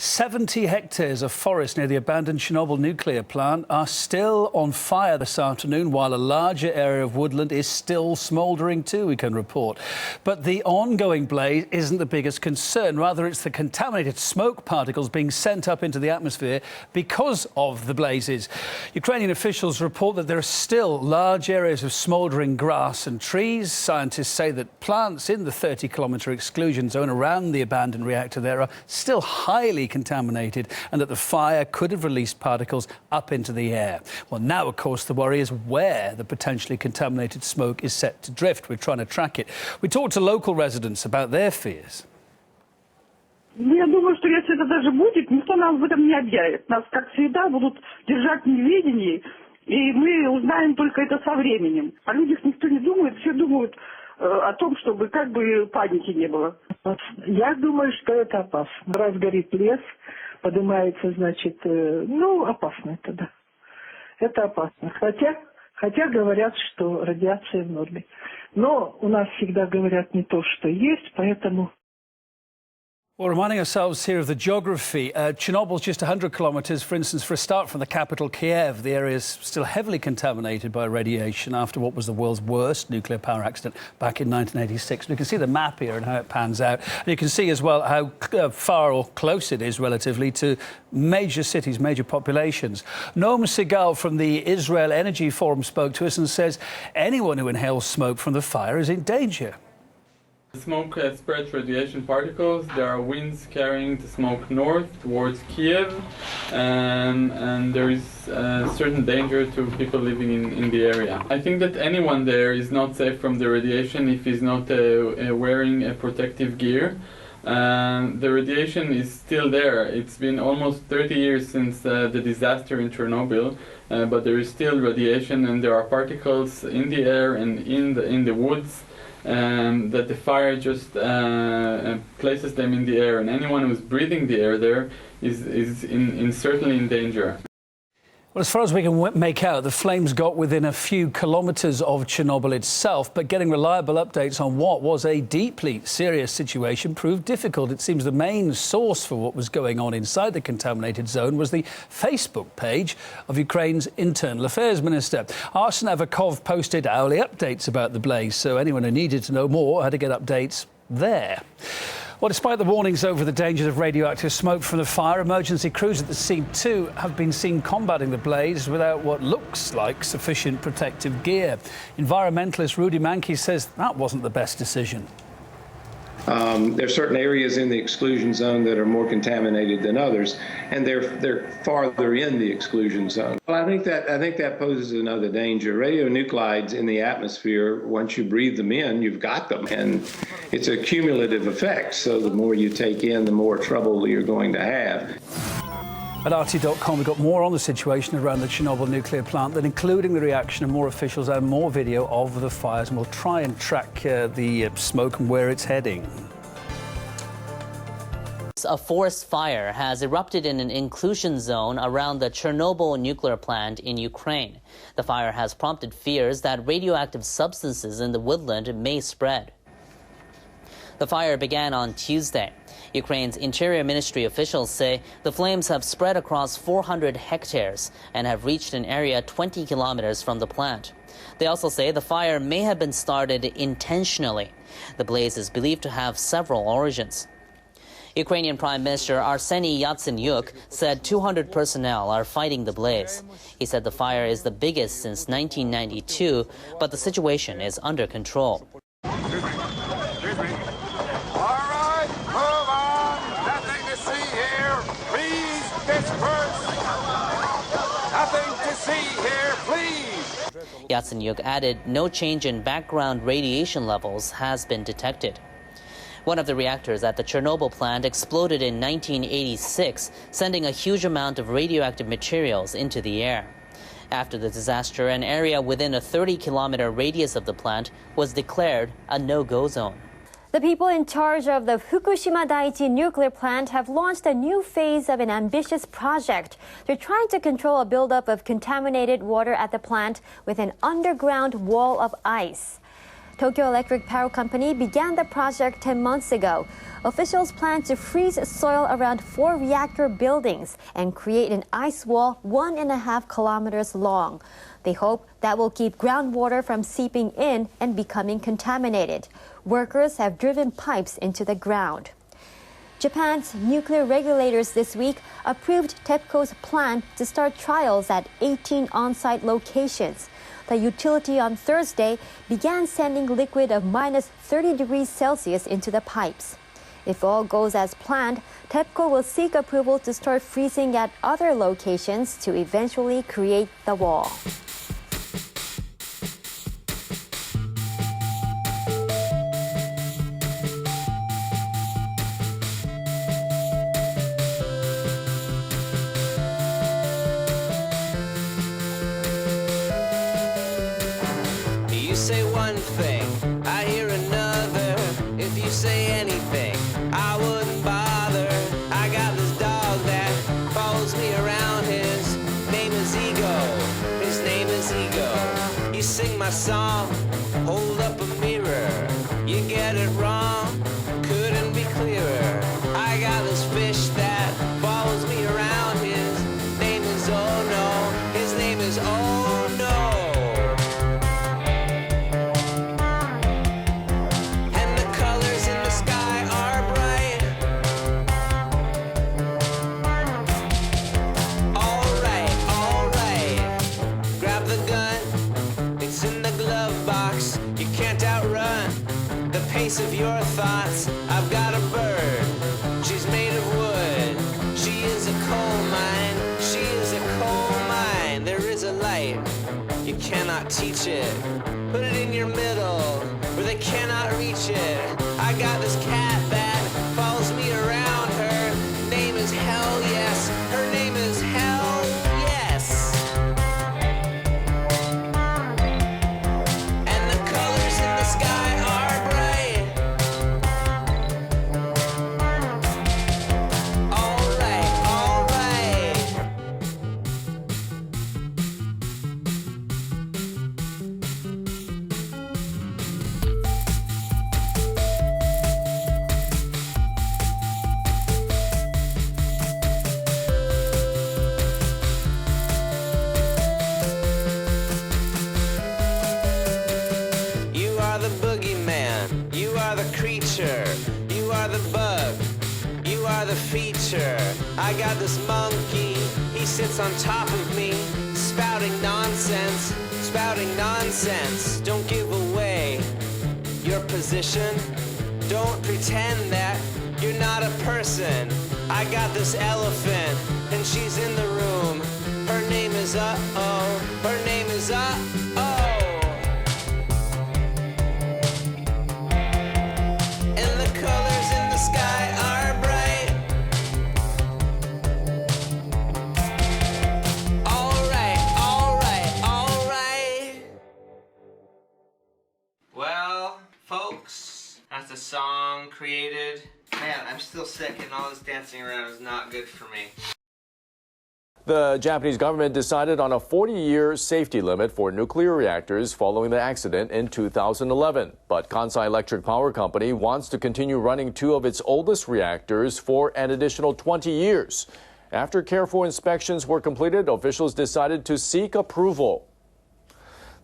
70 hectares of forest near the abandoned Chernobyl nuclear plant are still on fire this afternoon, while a larger area of woodland is still smouldering too, we can report. But the ongoing blaze isn't the biggest concern. Rather, it's the contaminated smoke particles being sent up into the atmosphere because of the blazes. Ukrainian officials report that there are still large areas of smouldering grass and trees. Scientists say that plants in the 30-kilometre exclusion zone around the abandoned reactor there are still highly contaminated, and that the fire could have released particles up into the air. Well, now, of course, the worry is where the potentially contaminated smoke is set to drift. We're trying to track it. We talked to local residents about their fears. Я думаю, что если это даже будет, никто нам в этом не объявит. Нас, как всегда, будут держать в неведении, и мы узнаем только это со временем. О людях никто не думает, все думают о том, чтобы как бы паники не было. Я думаю, что это опасно. Раз горит лес, поднимается, значит, опасно это, да. Это опасно. Хотя говорят, что радиация в норме. Но у нас всегда говорят не то, что есть, поэтому... Well, reminding ourselves here of the geography, Chernobyl's just 100 kilometres, for instance, for a start from the capital, Kiev. The area is still heavily contaminated by radiation after what was the world's worst nuclear power accident back in 1986. We can see the map here and how it pans out. And you can see as well how far or close it is relatively to major cities, major populations. Noam Segal from the Israel Energy Forum spoke to us and says anyone who inhales smoke from the fire is in danger. The smoke spreads radiation particles. There are winds carrying the smoke north towards Kiev, and there is certain danger to people living in the area. I think that anyone there is not safe from the radiation if he's not wearing a protective gear. The radiation is still there. It's been almost 30 years since the disaster in Chernobyl, but there is still radiation, and there are particles in the air and in the woods. That the fire just places them in the air, and anyone who's breathing the air there is certainly in danger. Well, as far as we can make out, the flames got within a few kilometres of Chernobyl itself, but getting reliable updates on what was a deeply serious situation proved difficult. It seems the main source for what was going on inside the contaminated zone was the Facebook page of Ukraine's Internal Affairs Minister. Arsen Avakov posted hourly updates about the blaze, so anyone who needed to know more had to get updates there. Well, despite the warnings over the dangers of radioactive smoke from the fire, emergency crews at the scene too have been seen combating the blaze without what looks like sufficient protective gear. Environmentalist Rudy Mankey says that wasn't the best decision. There are certain areas in the exclusion zone that are more contaminated than others, and they're farther in the exclusion zone. Well, I think that poses another danger. Radionuclides in the atmosphere, once you breathe them in, you've got them, and it's a cumulative effect. So the more you take in, the more trouble you're going to have. At RT.com, we've got more on the situation around the Chernobyl nuclear plant, then including the reaction of more officials and more video of the fires, and we'll try and track the smoke and where it's heading. A forest fire has erupted in an inclusion zone around the Chernobyl nuclear plant in Ukraine. The fire has prompted fears that radioactive substances in the woodland may spread. The fire began on Tuesday. Ukraine's Interior Ministry officials say the flames have spread across 400 hectares and have reached an area 20 kilometers from the plant. They also say the fire may have been started intentionally. The blaze is believed to have several origins. Ukrainian Prime Minister Arseniy Yatsenyuk said 200 personnel are fighting the blaze. He said the fire is the biggest since 1992, but the situation is under control. Yatsenyuk added no change in background radiation levels has been detected. One of the reactors at the Chernobyl plant exploded in 1986, sending a huge amount of radioactive materials into the air. After the disaster, an area within a 30-kilometer radius of the plant was declared a no-go zone. The people in charge of the Fukushima Daiichi nuclear plant have launched a new phase of an ambitious project. They're trying to control a buildup of contaminated water at the plant with an underground wall of ice. Tokyo Electric Power Company began the project 10 months ago. Officials plan to freeze soil around 4 reactor buildings and create an ice wall 1.5 kilometers long. They hope that will keep groundwater from seeping in and becoming contaminated. Workers have driven pipes into the ground. Japan's nuclear regulators this week approved TEPCO's plan to start trials at 18 on-site locations. The utility on Thursday began sending liquid of minus 30 degrees Celsius into the pipes. If all goes as planned, TEPCO will seek approval to start freezing at other locations to eventually create the wall. You say one thing, I hear another. If you say anything, I wouldn't bother. I got this dog that follows me around. His name is Ego. His name is Ego. You sing my song, hold up a mirror. You get it wrong, couldn't be clearer. I got this fish that follows me around. His name is Oh No. His name is Oh No. Of your thoughts, I've got a bird. She's made of wood. She is a coal mine. She is a coal mine. There is a light. You cannot teach it. Put it in your middle where they cannot reach it. I got this cat that follows me around. Her name is Hell Yes. Her name is Hell Yes. And the colors in the sky are bright. You are the bug, you are the feature. I got this monkey, he sits on top of me, spouting nonsense, spouting nonsense. Don't give away your position, don't pretend that you're not a person. I got this elephant, and she's in the room. Her name is Uh-Oh, her name is Uh-Oh. That's a song created. Man, I'm still sick and all this dancing around is not good for me. The Japanese government decided on a 40-year safety limit for nuclear reactors following the accident in 2011. But Kansai Electric Power Company wants to continue running 2 of its oldest reactors for an additional 20 years. After careful inspections were completed, officials decided to seek approval.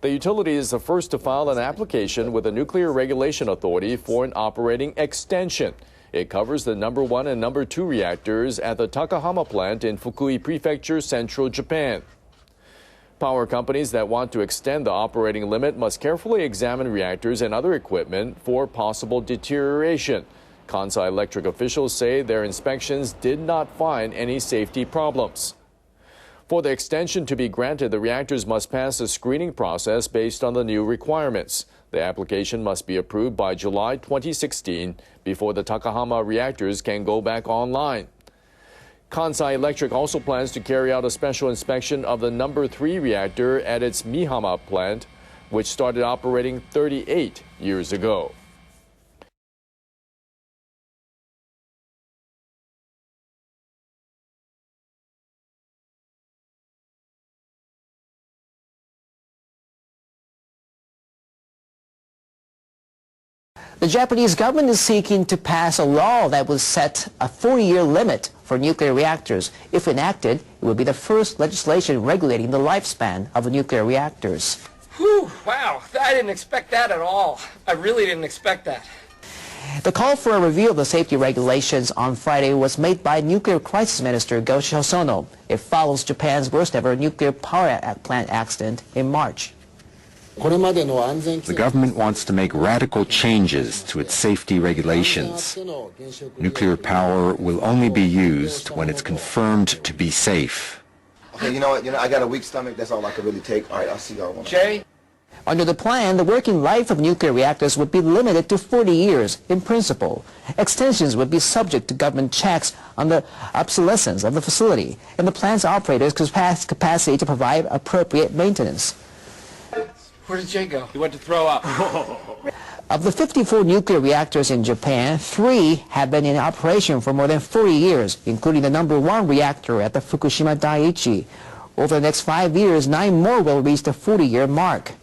The utility is the first to file an application with the Nuclear Regulation Authority for an operating extension. It covers the number 1 and number 2 reactors at the Takahama plant in Fukui Prefecture, central Japan. Power companies that want to extend the operating limit must carefully examine reactors and other equipment for possible deterioration. Kansai Electric officials say their inspections did not find any safety problems. For the extension to be granted, the reactors must pass a screening process based on the new requirements. The application must be approved by July 2016 before the Takahama reactors can go back online. Kansai Electric also plans to carry out a special inspection of the number 3 reactor at its Mihama plant, which started operating 38 years ago. The Japanese government is seeking to pass a law that would set a 40-year limit for nuclear reactors. If enacted, it would be the first legislation regulating the lifespan of nuclear reactors. Whew, wow, I didn't expect that at all. I really didn't expect that. The call for a review of the safety regulations on Friday was made by Nuclear Crisis Minister Go Hosono. It follows Japan's worst-ever nuclear power plant accident in March. The government wants to make radical changes to its safety regulations. Nuclear power will only be used when it's confirmed to be safe. Okay, you know what? I got a weak stomach. That's all I can really take. All right, I'll see y'all. Jay? Under the plan, the working life of nuclear reactors would be limited to 40 years in principle. Extensions would be subject to government checks on the obsolescence of the facility and the plant's operators' capacity to provide appropriate maintenance. Where did Jay go? He went to throw up. Of the 54 nuclear reactors in Japan, 3 have been in operation for more than 40 years, including the #1 reactor at the Fukushima Daiichi. Over the next 5 years, 9 more will reach the 40-year mark.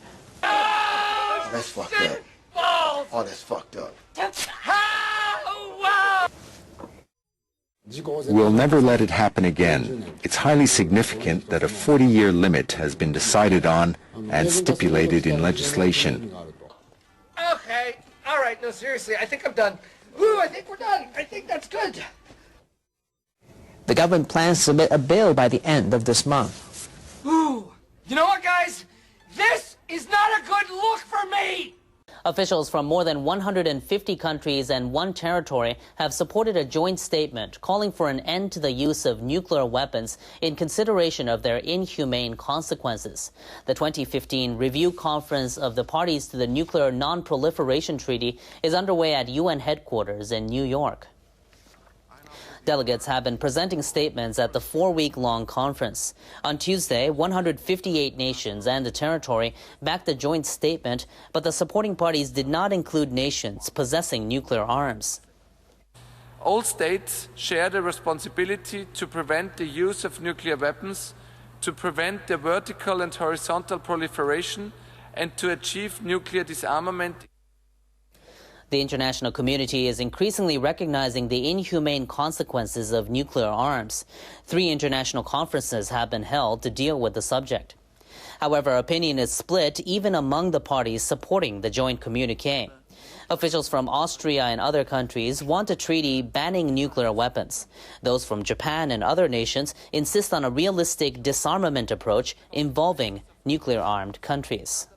That's fucked up. Oh, that's fucked up. We'll never let it happen again. It's highly significant that a 40-year limit has been decided on and stipulated in legislation. Okay, all right, no, seriously, I think I'm done. Ooh, I think we're done. I think that's good. The government plans to submit a bill by the end of this month. Ooh, you know what, guys? This is not a good look for me! Officials from more than 150 countries and 1 territory have supported a joint statement calling for an end to the use of nuclear weapons in consideration of their inhumane consequences. The 2015 Review Conference of the Parties to the Nuclear Non-Proliferation Treaty is underway at UN headquarters in New York. Delegates have been presenting statements at the 4-week-long conference. On Tuesday, 158 nations and a territory backed the joint statement, but the supporting parties did not include nations possessing nuclear arms. All states share the responsibility to prevent the use of nuclear weapons, to prevent their vertical and horizontal proliferation, and to achieve nuclear disarmament. The international community is increasingly recognizing the inhumane consequences of nuclear arms. 3 international conferences have been held to deal with the subject. However, opinion is split even among the parties supporting the joint communiqué. Officials from Austria and other countries want a treaty banning nuclear weapons. Those from Japan and other nations insist on a realistic disarmament approach involving nuclear-armed countries.